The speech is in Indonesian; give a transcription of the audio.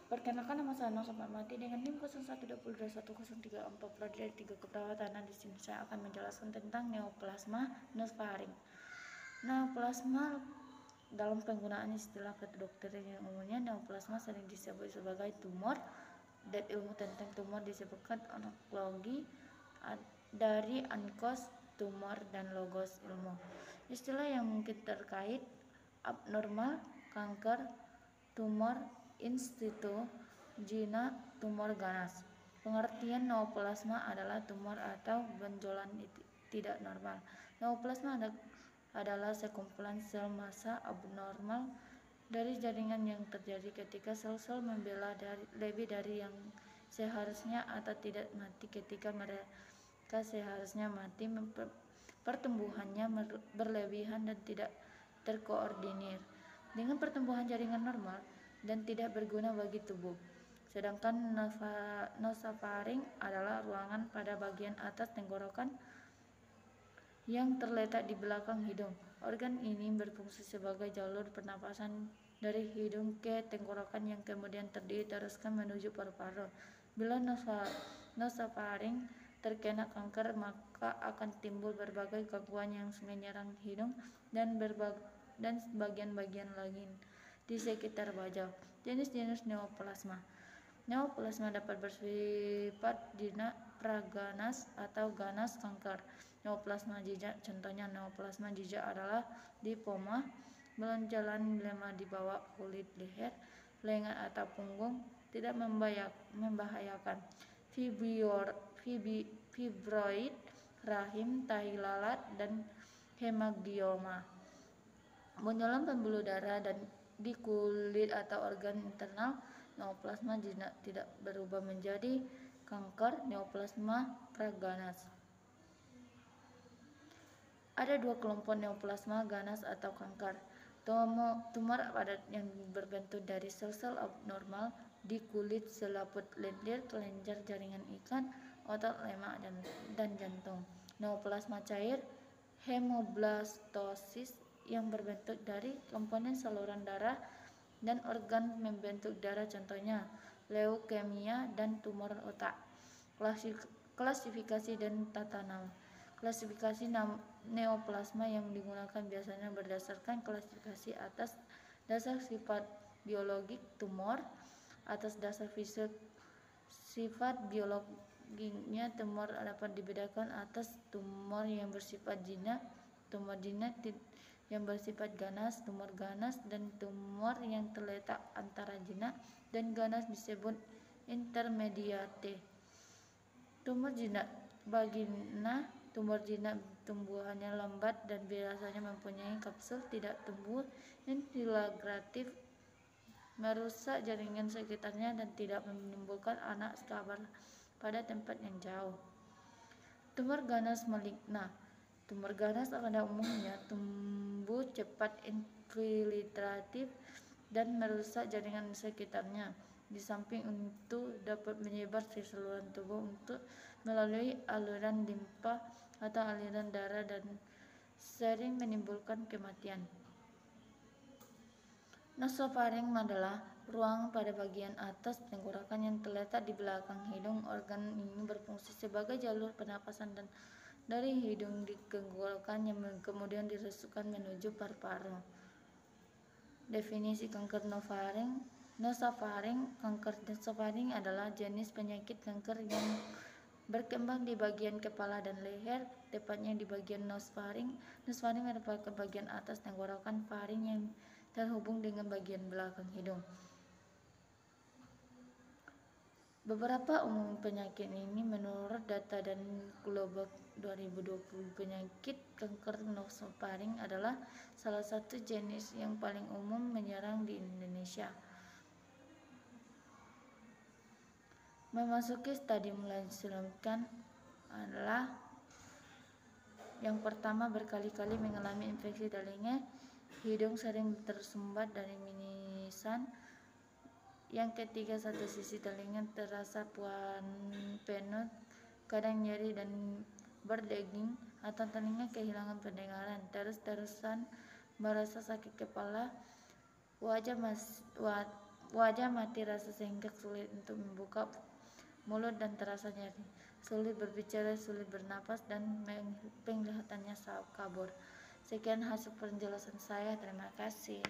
Perkenalkan, nama saya Noh Mati dengan NIM 0120210344 dari 3 keperawatan. Di sini saya akan menjelaskan tentang neoplasma neoplasma. Neoplasma dalam penggunaan istilah kedokteran yang umumnya, neoplasma sering disebut sebagai tumor, dan ilmu tentang tumor disebutkan onkologi dari onkos tumor dan logos ilmu. Istilah yang mungkin terkait: abnormal, kanker, tumor in situ, zina, tumor ganas. Pengertian neoplasma adalah tumor atau benjolan tidak normal. Neoplasma adalah sekumpulan sel massa abnormal dari jaringan yang terjadi ketika sel-sel membela lebih dari yang seharusnya atau tidak mati ketika mereka seharusnya mati. Pertumbuhannya berlebihan dan tidak terkoordinir dengan pertumbuhan jaringan normal dan tidak berguna bagi tubuh. Sedangkan nasofaring adalah ruangan pada bagian atas tenggorokan yang terletak di belakang hidung. Organ ini berfungsi sebagai jalur pernapasan dari hidung ke tenggorokan yang kemudian diteruskan menuju paru-paru. Bila nasofaring terkena kanker, maka akan timbul berbagai gangguan yang menyerang hidung dan bagian-bagian lain di sekitar wajah. Jenis-jenis neoplasma. Neoplasma dapat bersifat zina, praganas, atau ganas kanker. Neoplasma jijak, contohnya neoplasma jijak adalah lipoma, benjolan lemah di bawah kulit leher, lengan atau punggung, tidak membahayakan. Fibroid rahim, tahi lalat, dan hemangioma. Benjolan pembuluh darah dan di kulit atau organ internal. Neoplasma jika tidak berubah menjadi kanker, neoplasma praganas. Ada dua kelompok neoplasma ganas atau kanker. Tumor padat yang berbentuk dari sel-sel abnormal di kulit, selaput lendir, kelenjar, jaringan ikan, otot, lemak, dan jantung. Neoplasma cair, hemoblastosis, yang berbentuk dari komponen saluran darah dan organ membentuk darah, contohnya leukemia dan tumor otak. Klasifikasi dan tata nama. Klasifikasi neoplasma yang digunakan biasanya berdasarkan klasifikasi atas dasar sifat biologik tumor. Atas dasar fisik sifat biologinya, tumor dapat dibedakan atas tumor yang bersifat zina, tumor zina yang bersifat ganas, tumor ganas, dan tumor yang terletak antara zina dan ganas disebut intermediate. Tumor zina vagina. Tumor zina tumbuhannya lambat dan biasanya mempunyai kapsul tidak tumbuh yang dilagratif, merusak jaringan sekitarnya dan tidak menimbulkan anak sabar pada tempat yang jauh. Tumor ganas maligna. Tumor ganas pada umumnya tumbuh cepat, infiltratif, dan merusak jaringan sekitarnya. Di samping itu dapat menyebar ke seluruh tubuh untuk melalui aliran limpa atau aliran darah dan sering menimbulkan kematian. Nasofaring adalah ruang pada bagian atas tenggorokan yang terletak di belakang hidung. Organ ini berfungsi sebagai jalur pernapasan dan dari hidung di tenggorokan yang kemudian dirusukkan menuju paru-paru. Definisi kanker nasofaring. Kanker nasofaring adalah jenis penyakit kanker yang berkembang di bagian kepala dan leher, tepatnya di bagian nasofaring. Nasofaring merupakan bagian atas tenggorokan faring yang terhubung dengan bagian belakang hidung. Beberapa umum penyakit ini menurut data dan Global 2020. Penyakit kanker nasofaring adalah salah satu jenis yang paling umum menyerang di Indonesia. Memasuki stadium lanjutan adalah yang pertama, berkali-kali mengalami infeksi telinga, hidung sering tersumbat dari mimisan. Yang ketiga, satu sisi telinga terasa penuh, kadang nyeri dan berdeging, atau telinga kehilangan pendengaran. Terus-terusan merasa sakit kepala, Wajah mati rasa sehingga sulit untuk membuka mulut dan terasa nyeri. Sulit berbicara, sulit bernapas, dan penglihatannya kabur. Sekian hasil penjelasan saya. Terima kasih.